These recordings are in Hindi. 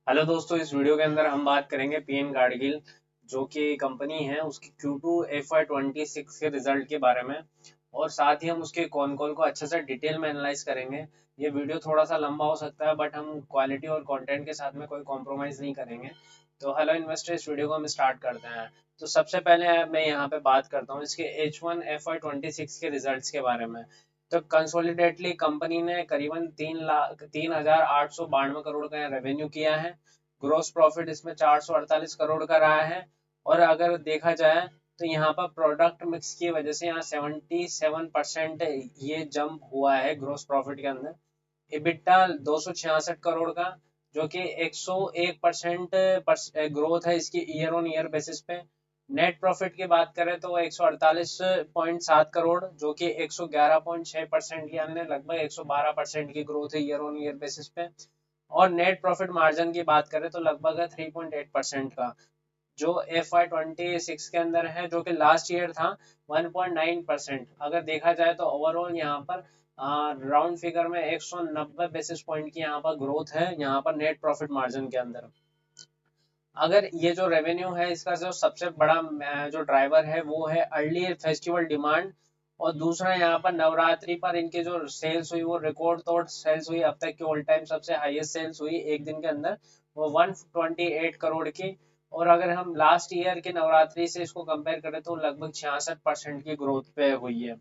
हेलो दोस्तों, इस वीडियो के अंदर हम बात करेंगे पीएन गाडगिल जो कि कंपनी है उसकी Q2 FY26 के रिजल्ट के बारे में। और साथ ही हम उसके कॉल को अच्छे से डिटेल में एनालाइज करेंगे। ये वीडियो थोड़ा सा लंबा हो सकता है बट हम क्वालिटी और कंटेंट के साथ में कोई कॉम्प्रोमाइज़ नहीं करेंगे। तो हेलो इन्वेस्टर, इस वीडियो को हम स्टार्ट करते हैं। तो सबसे पहले मैं यहाँ पे बात करता हूँ इसके H1 FY26 के रिजल्ट्स के बारे में। तो कंसोलिडेटली कंपनी ने करीबन 3,0892 करोड़ का रेवेन्यू किया है। ग्रोस प्रॉफिट इसमें 448 करोड़ का रहा है। और अगर देखा जाए तो यहाँ पर प्रोडक्ट मिक्स की वजह से यहाँ 77% ये जंप हुआ है ग्रोस प्रॉफिट के अंदर। इबिट्टा 266 करोड़ का, जो कि 101% ग्रोथ है इसकी ईयर ऑन ईयर बेसिस पे। नेट प्रॉफिट की बात करें तो 148.7 करोड़, जो कि 111.6% यानी लगभग 112% की ग्रोथ है ईयर ऑन ईयर बेसिस पे। और नेट प्रॉफिट मार्जिन की बात करें तो लगभग है 3.8% का, जो FY26 के अंदर है, जो कि लास्ट ईयर था 1.9%। अगर देखा जाए तो ओवरऑल यहाँ पर राउंड फिगर में 190 बेसिस पॉइंट की यहाँ पर ग्रोथ है यहाँ पर नेट प्रॉफिट मार्जिन के अंदर। अगर ये जो रेवेन्यू है इसका जो सबसे बड़ा जो ड्राइवर है वो है अर्ली फेस्टिवल डिमांड। और दूसरा यहाँ पर नवरात्रि पर इनके जो सेल्स हुई वो रिकॉर्ड तोड़ सेल्स हुई, अब तक की ऑल टाइम सबसे हाईएस्ट सेल्स हुई एक दिन के अंदर, वो 128 करोड़ की। और अगर हम लास्ट ईयर के नवरात्रि से इसको कंपेयर करें तो लगभग 66% की ग्रोथ पे हुई है।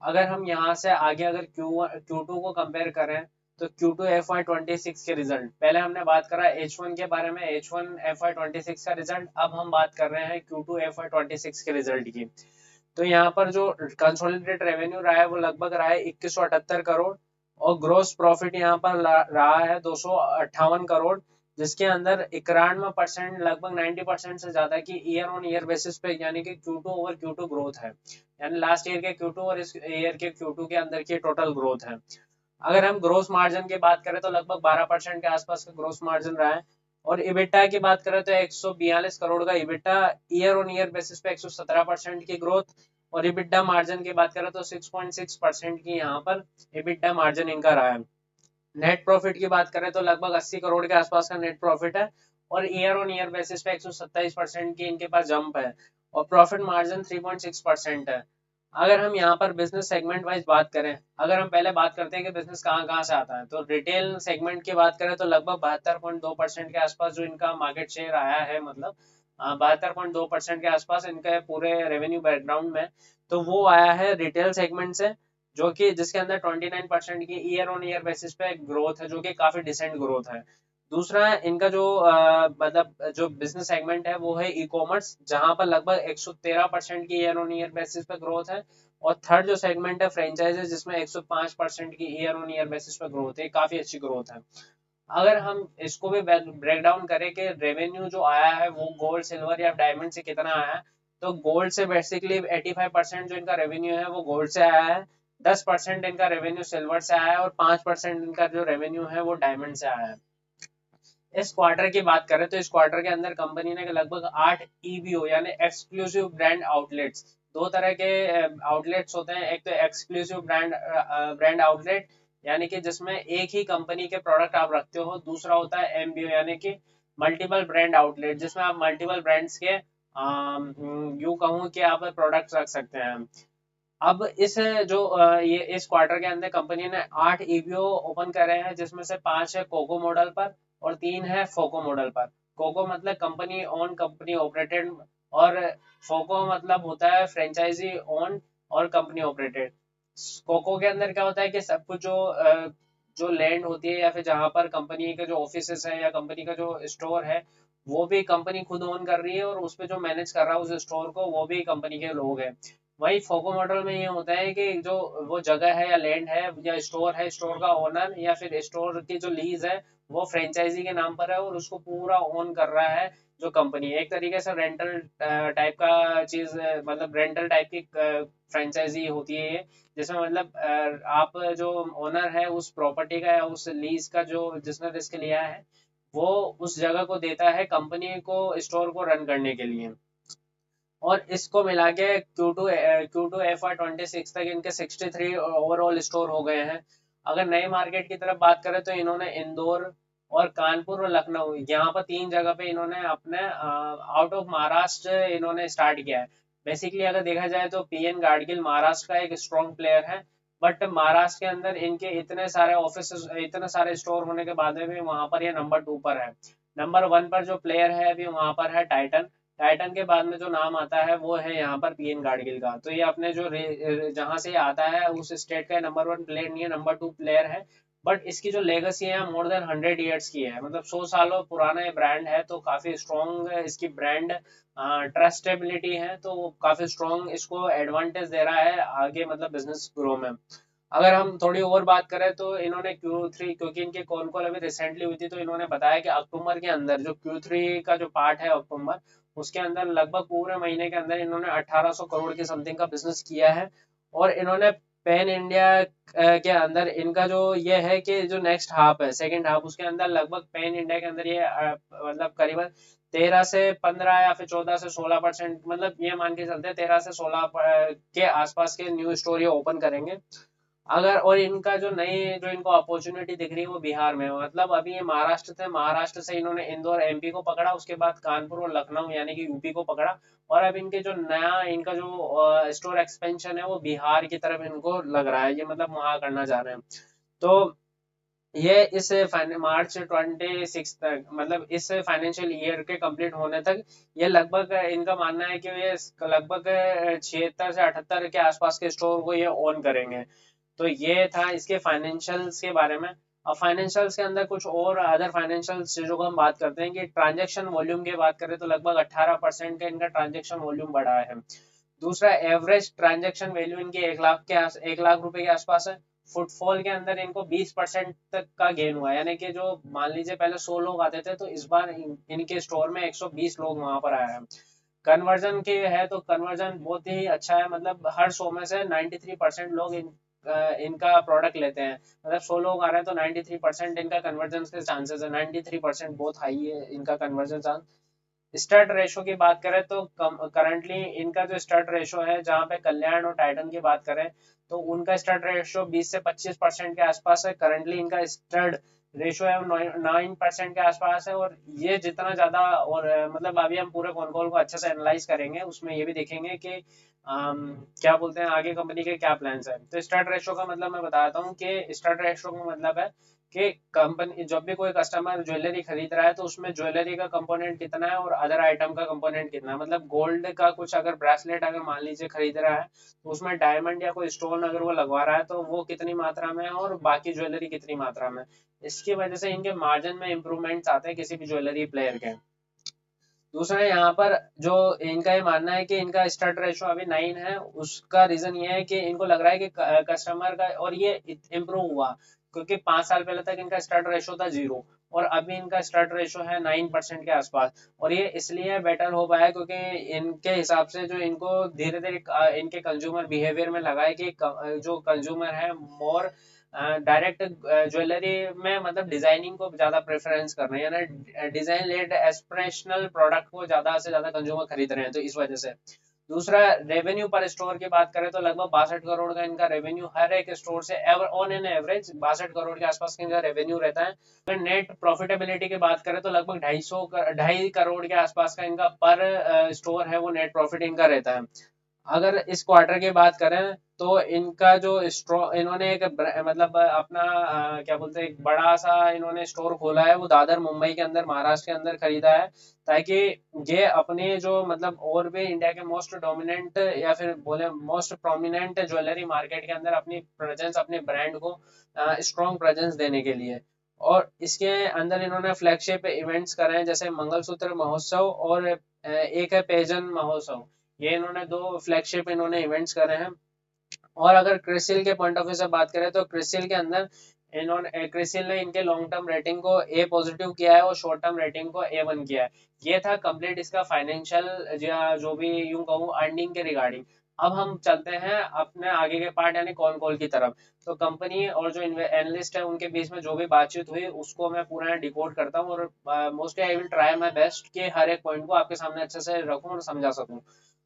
अगर हम यहाँ से आगे अगर Q2 को कंपेयर करें तो Q2 FY26 के रिजल्ट, पहले हमने बात करा H1 के बारे में, H1 FY26 का रिजल्ट। अब हम बात कर रहे हैं Q2 FY26 के रिजल्ट की। तो यहाँ पर जो कंसोलिडेटेड रेवेन्यू रहा है वो लगभग रहा है 2178 करोड़। और ग्रोस प्रॉफिट यहाँ पर रहा है 258 करोड़, जिसके अंदर 91% लगभग 90% से ज्यादा की ईयर ऑन ईयर बेसिस पे यानी कि Q2 ओवर Q2 ग्रोथ है। यानी लास्ट ईयर के Q2 और इस ईयर के Q2 के अंदर की टोटल ग्रोथ है। अगर हम ग्रोस मार्जिन की बात करें तो लगभग 12% के आसपास का ग्रोस मार्जिन रहा है। और इबिटा की बात करें तो 142 करोड़ का EBITDA, year on year basis पे 117% की ग्रोथ। और इबिटा मार्जिन की बात करें तो 6.6% की यहाँ पर इबिटा मार्जिन इनका रहा है। नेट प्रॉफिट की बात करें तो लगभग 80 करोड़ के आसपास का नेट प्रॉफिट है। और ईयर ऑन ईयर बेसिस पे 127% की इनके पास जंप है। और प्रॉफिट मार्जिन 3.6% है। अगर हम यहाँ पर बिजनेस सेगमेंट वाइज बात करें, अगर हम पहले बात करते हैं कि बिजनेस कहाँ कहाँ से आता है, तो रिटेल सेगमेंट की बात करें तो लगभग 72.2% के आसपास जो इनका मार्केट शेयर आया है, मतलब 72.2% के आसपास इनके पूरे रेवेन्यू बैकग्राउंड में, तो वो आया है रिटेल सेगमेंट से, जो कि जिसके अंदर 29% की ईयर ऑन ईयर बेसिस पे ग्रोथ है, जो कि काफी डिसेंट ग्रोथ है। दूसरा इनका जो मतलब जो बिजनेस सेगमेंट है वो है ई कॉमर्स, जहां पर लगभग 113% की ईयर ऑन ईयर बेसिस पे ग्रोथ है। और थर्ड जो सेगमेंट है फ्रेंचाइजेस, जिसमें 105% की ईयर ऑन ईयर बेसिस पे ग्रोथ है, काफी अच्छी ग्रोथ है। अगर हम इसको भी ब्रेक डाउन करें कि रेवेन्यू जो आया है वो गोल्ड सिल्वर या डायमंड से कितना आया है, तो गोल्ड से बेसिकली 85% जो इनका रेवेन्यू है वो गोल्ड से आया है। 10% इनका रेवेन्यू सिल्वर से आया है और 5% इनका जो रेवेन्यू है वो डायमंड से आया है। इस क्वार्टर की बात करें तो इस क्वार्टर के अंदर कंपनी ने लगभग 8 EBO यानी एक्सक्लूसिव ब्रांड आउटलेट्स, दो तरह के आउटलेट्स होते हैं। एक तो एक्सक्लूसिव ब्रांड आउटलेट यानी कि जिसमें एक ही कंपनी के प्रोडक्ट आप रखते हो। दूसरा होता है MBO यानी कि मल्टीपल ब्रांड आउटलेट, जिसमें आप मल्टीपल ब्रांड्स के यूं कहूँ कि आप प्रोडक्ट्स रख सकते हैं। अब इस जो ये इस क्वार्टर के अंदर कंपनी ने 8 EBO ओपन करे हैं, जिसमें से 5 है कोको मॉडल पर और 3 है फोको मॉडल पर। कोको मतलब कंपनी ओन कंपनी ऑपरेटेड, और फोको मतलब होता है फ्रेंचाइजी ओन और कंपनी ऑपरेटेड। कोको के अंदर क्या होता है कि सब कुछ जो लैंड होती है या फिर जहां पर कंपनी के जो ऑफिसेस है या कंपनी का जो स्टोर है वो भी कंपनी खुद ओन कर रही है, और उस पे जो मैनेज कर रहा है उस स्टोर को वो भी कंपनी के लोग हैं। वही फोको मॉडल में ये होता है कि जो वो जगह है या लैंड है या स्टोर है, स्टोर का ओनर या फिर स्टोर की जो लीज है वो फ्रेंचाइजी के नाम पर है और उसको पूरा ओन कर रहा है जो कंपनी है। एक तरीके से रेंटल टाइप का चीज, मतलब रेंटल टाइप की फ्रेंचाइजी होती है ये, जिसमें मतलब आप जो ओनर है उस प्रॉपर्टी का या उस लीज का, जो जिसने रिस्क लिया है, वो उस जगह को देता है कंपनी को स्टोर को रन करने के लिए। और इसको मिला के Q2 FY26 तक इनके 63 ओवरऑल स्टोर हो गए हैं। अगर नए मार्केट की तरफ बात करें तो इन्होंने इंदौर, और कानपुर और लखनऊ, यहाँ पर 3 जगह पे इन्होंने अपने आउट ऑफ महाराष्ट्र इन्होंने स्टार्ट किया है। बेसिकली अगर देखा जाए तो पीएन गाडगिल महाराष्ट्र का एक स्ट्रॉन्ग प्लेयर है, बट महाराष्ट्र के अंदर इनके इतने सारे ऑफिस, इतने सारे स्टोर होने के बाद में भी वहां पर ये नंबर 2 पर है। नंबर 1 पर जो प्लेयर है अभी वहां पर है टाइटन। टाइटन के बाद में जो नाम आता है वो है यहाँ पर पीएन गाडगिल का। तो ये अपने जो जहां से ये आता है उस स्टेट का नंबर 1 प्लेयर नहीं है, नंबर 2 प्लेयर है। बट इसकी जो लेगेसी है मोर देन 100 ईयर्स की है, मतलब 100 सालों पुराना ये ब्रांड है, तो काफी स्ट्रॉन्ग इसकी ब्रांड ट्रस्टेबिलिटी है, तो वो काफी स्ट्रॉन्ग इसको एडवांटेज दे रहा है आगे, मतलब बिजनेस ग्रो में। अगर हम थोड़ी और बात करें तो इन्होंने Q3, क्योंकि इनके कॉन कॉल अभी रिसेंटली हुई थी, तो इन्होंने बताया कि अक्टूबर के अंदर जो Q3 का जो पार्ट है अक्टूबर, उसके अंदर लगभग पूरे महीने के अंदर इन्होंने 1800 करोड़ की समथिंग का बिजनेस किया है। और इन्होंने पैन इंडिया के अंदर इनका जो ये है कि जो नेक्स्ट हाफ है, सेकंड हाफ, उसके अंदर लगभग पैन इंडिया के अंदर ये मतलब करीबन 13 से 15 या फिर 14 से 16%, मतलब ये मान के चलते हैं 13 से 16 के आसपास के न्यू स्टोर ये ओपन करेंगे। अगर और इनका जो नई जो इनको अपॉर्चुनिटी दिख रही है वो बिहार में, मतलब अभी ये महाराष्ट्र थे, महाराष्ट्र से इन्होंने इंदौर एमपी को पकड़ा, उसके बाद कानपुर और लखनऊ यानी कि यूपी को पकड़ा, और अब इनके जो नया इनका जो स्टोर एक्सपेंशन है वो बिहार की तरफ इनको लग रहा है, ये मतलब वहां करना चाह रहे हैं। तो ये इस मार्च 26 तक, मतलब इस फाइनेंशियल ईयर के कंप्लीट होने तक, ये लगभग इनका मानना है कि ये लगभग 76 से 78 के आसपास के स्टोर को ये ओन करेंगे। तो ये था इसके फाइनेंशियल्स के बारे में। अब फाइनेंशियल्स के अंदर कुछ और अदर फाइनेंशियल चीजों को हम बात करते हैं कि ट्रांजैक्शन वॉल्यूम की बात करें तो लगभग 18% का इनका ट्रांजैक्शन वॉल्यूम बढ़ा है। दूसरा, एवरेज ट्रांजैक्शन वैल्यू इनकी 1 लाख के 1 लाख रुपए के आसपास है। फुटफॉल के अंदर इनको 20% तक का गेन हुआ है, यानी कि जो मान लीजिए पहले 100 लोग आते थे, तो इस बार इनके स्टोर में 120 लोग वहां पर आए हैं। कन्वर्जन के है तो कन्वर्जन बहुत ही अच्छा है, मतलब हर 100 में से 93% लोग इनका प्रोडक्ट लेते हैं, मतलब 100 लोग आ रहे हैं तो 93% इनका कन्वर्जन के चांसेस है, 93% बहुत हाई है इनका कन्वर्जन चांस। स्टड रेशो की बात करें तो करंटली इनका जो स्टड रेशो है, जहाँ पे कल्याण और टाइटन की बात करें तो उनका स्टड रेशो 20 से 25% के आसपास है। करंटली इनका स्टड रेशो है 9% के आसपास है। और ये जितना ज्यादा, और मतलब अभी हम पूरे कॉन कॉल को अच्छे से एनालाइज करेंगे, उसमें ये भी देखेंगे कि क्या बोलते हैं आगे कंपनी के क्या प्लान्स है। तो स्टड रेशो का मतलब मैं बताता हूँ कि स्टड रेशो का मतलब है कि कंपनी जब भी कोई कस्टमर ज्वेलरी खरीद रहा है तो उसमें ज्वेलरी का कंपोनेंट कितना है और अदर आइटम का कंपोनेंट कितना है, मतलब गोल्ड का कुछ अगर ब्रेसलेट अगर मान लीजिए खरीद रहा है तो उसमें डायमंड या कोई स्टोन अगर वो लगवा रहा है तो वो कितनी मात्रा में है और बाकी ज्वेलरी कितनी मात्रा में। इसकी वजह से इनके मार्जिन में इंप्रूवमेंट्स आते हैं किसी भी ज्वेलरी प्लेयर के। दूसरा, यहाँ पर जो इनका ये मानना है कि इनका स्टड रेशो अभी 9 है, उसका रीजन ये है कि इनको लग रहा है कि कस्टमर का, और ये इम्प्रूव हुआ क्योंकि 5 साल पहले तक इनका स्टड रेशो था 0, और अभी इनका स्टड रेशो है 9% के आसपास। और ये इसलिए बेटर हो पाया क्योंकि इनके हिसाब से जो इनको धीरे धीरे इनके कंज्यूमर बिहेवियर में लगा है कि जो कंज्यूमर है मोर डायरेक्ट ज्वेलरी में, मतलब डिजाइनिंग को ज्यादा प्रेफरेंस कर रहे हैं, यानी डिजाइन लेड एस्पिरेशनल प्रोडक्ट को ज्यादा से ज्यादा कंज्यूमर खरीद रहे हैं, तो इस वजह से। दूसरा, रेवेन्यू पर स्टोर की बात करें तो लगभग 62 करोड़ का इनका रेवेन्यू हर एक स्टोर से ऑन एन एवरेज 62 करोड़ के आसपास का इनका रेवेन्यू रहता है। अगर नेट प्रॉफिटेबिलिटी की बात करें तो लगभग 2.5 करोड़ के आसपास का इनका पर स्टोर है वो नेट प्रॉफिट इनका रहता है। अगर इस क्वार्टर की बात करें तो इनका जो इन्होंने एक मतलब अपना क्या बोलते हैं एक बड़ा सा इन्होंने स्टोर खोला है, वो दादर मुंबई के अंदर महाराष्ट्र के अंदर खरीदा है, ताकि ये अपने जो मतलब और भी इंडिया के मोस्ट डोमिनेंट या फिर बोले मोस्ट प्रोमिनेंट ज्वेलरी मार्केट के अंदर अपनी प्रेजेंस, अपने ब्रांड को स्ट्रॉन्ग प्रेजेंस देने के लिए। और इसके अंदर इन्होंने फ्लैगशिप इवेंट्स करे हैं जैसे मंगलसूत्र महोत्सव और एक है पेजन महोत्सव, ये इन्होंने 2 फ्लैगशिप इन्होंने इवेंट्स करे हैं। और अगर क्रिसिल के पॉइंट ऑफ व्यू से बात करें तो क्रिसिल के अंदर इन्होंने क्रिसिल ने इनके लॉन्ग टर्म रेटिंग को ए पॉजिटिव किया है और शॉर्ट टर्म रेटिंग को A1 किया है। ये था कंप्लीट इसका फाइनेंशियल या जो भी यूं कहूँ अर्निंग के रिगार्डिंग। अब हम चलते हैं अपने आगे के पार्ट यानी कॉन कॉल की तरफ। तो कंपनी और जो एनालिस्ट है उनके बीच में जो भी बातचीत हुई उसको मैं पूरा डिकोड करता हूँ, और mostly I will try my best कि हर एक पॉइंट को आपके सामने अच्छे से रखूँ और समझा सकूँ।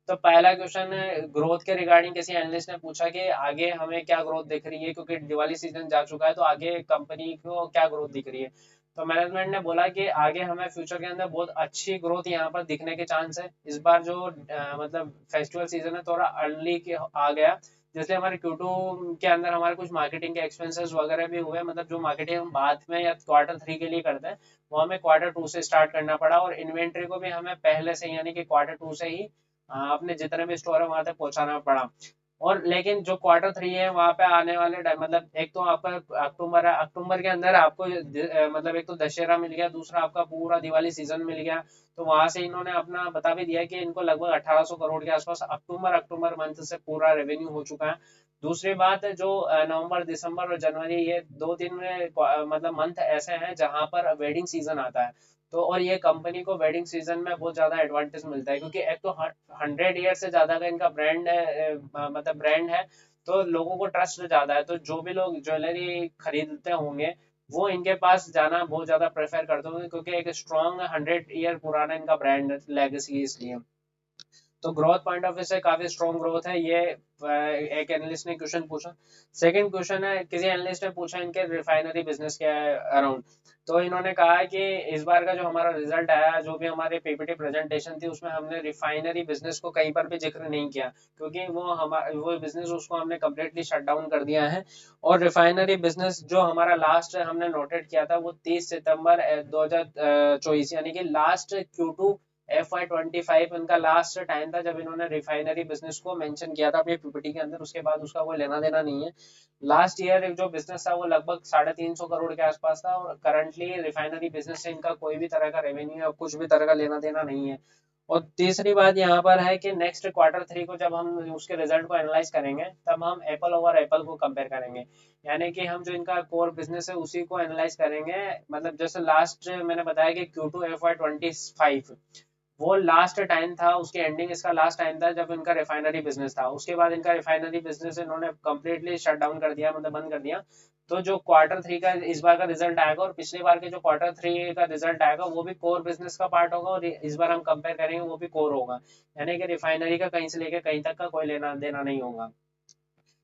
तो पहला क्वेश्चन ग्रोथ के रिगार्डिंग किसी एनालिस्ट ने पूछा कि आगे हमें क्या ग्रोथ दिख रही है, क्योंकि दिवाली सीजन जा चुका है तो आगे कंपनी को क्या ग्रोथ दिख रही है। तो मैनेजमेंट ने बोला कि आगे हमें फ्यूचर के अंदर बहुत अच्छी ग्रोथ यहाँ पर दिखने के चांस है। इस बार जो मतलब फेस्टिवल सीजन है थोड़ा अर्ली के आ गया, जैसे हमारे Q2 के अंदर हमारे कुछ मार्केटिंग के एक्सपेंसेस वगैरह भी हुए, मतलब जो मार्केटिंग हम बाद में या Q3 के लिए करते हैं वो हमें Q2 से स्टार्ट करना पड़ा, और इन्वेंट्री को भी हमें पहले से यानी कि Q2 से ही अपने जितने भी स्टोर है वहां तक पहुंचाना पड़ा। और लेकिन जो Q3 है वहां पे आने वाले मतलब एक तो आपका अक्टूबर है, अक्टूबर के अंदर आपको मतलब एक तो दशहरा मिल गया, दूसरा आपका पूरा दिवाली सीजन मिल गया। तो वहां से इन्होंने अपना बता भी दिया कि इनको लगभग 1800 करोड़ के आसपास अक्टूबर मंथ से पूरा रेवेन्यू हो चुका है। दूसरी बात है जो नवंबर दिसंबर और जनवरी ये 2 दिन मतलब मंथ ऐसे हैं जहां पर वेडिंग सीजन आता है। तो और ये कंपनी को वेडिंग सीजन में बहुत ज्यादा एडवांटेज मिलता है, क्योंकि एक तो 100 ईयर से ज्यादा का इनका ब्रांड है, मतलब ब्रांड है, तो लोगों को ट्रस्ट ज्यादा है। तो जो भी लोग ज्वेलरी खरीदते होंगे वो इनके पास जाना बहुत ज्यादा प्रेफर करते होंगे, क्योंकि एक स्ट्रॉन्ग 100 ईयर पुराना इनका ब्रांड लेगेसी, इसलिए तो ग्रोथ पॉइंट ऑफ व्यू से काफी स्ट्रॉन्ग ग्रोथ है ये। एक एनालिस्ट ने क्वेश्चन पूछा। सेकंड क्वेश्चन है, किसी एनालिस्ट ने पूछा इनके रिफाइनरी बिजनेस के अराउंड। तो इन्होंने कहा कि इस बार का जो हमारा रिजल्ट आया, जो भी हमारी पीपीटी प्रेजेंटेशन थी उसमें हमने रिफाइनरी बिजनेस को कहीं पर भी जिक्र नहीं किया, क्योंकि वो बिजनेस उसको हमने कम्प्लीटली शट डाउन कर दिया है। और रिफाइनरी बिजनेस जो हमारा लास्ट हमने नोटेड किया था वो 30 सितंबर 2024 यानी कि लास्ट Q2 FY25 इनका लास्ट टाइम था जब इन्होंने रिफाइनरी बिजनेस को मेंशन किया था अपनी पीपीटी के अंदर। उसके बाद उसका कोई लेना देना नहीं है। लास्ट ईयर जो बिजनेस था वो लगभग 350 करोड़ के आसपास था, और करंटली रिफाइनरी बिजनेस से इनका कोई भी तरह का रेवेन्यू या कुछ भी तरह का लेना देना नहीं है। और तीसरी बात यहाँ पर है कि नेक्स्ट Q3 को जब हम उसके रिजल्ट को एनालाइज करेंगे तब हम एप्पल ओवर एप्पल को कंपेयर करेंगे, यानी कि हम जो इनका कोर बिजनेस है उसी को एनालाइज करेंगे। मतलब जैसे लास्ट मैंने बताया कि Q2 FY25 वो लास्ट टाइम था, उसकी एंडिंग इसका लास्ट टाइम था जब इनका रिफाइनरी बिजनेस था। उसके बाद इनका रिफाइनरी बिजनेस इन्होंने कम्प्लीटली शट डाउन कर दिया, मतलब बंद कर दिया। तो जो Q3 का इस बार का रिजल्ट आएगा और पिछली बार के जो Q3 का रिजल्ट आएगा वो भी कोर बिजनेस का पार्ट होगा, और इस बार हम कंपेयर करेंगे वो भी कोर होगा, यानी कि रिफाइनरी का कहीं से लेकर कहीं तक का कोई लेना देना नहीं होगा।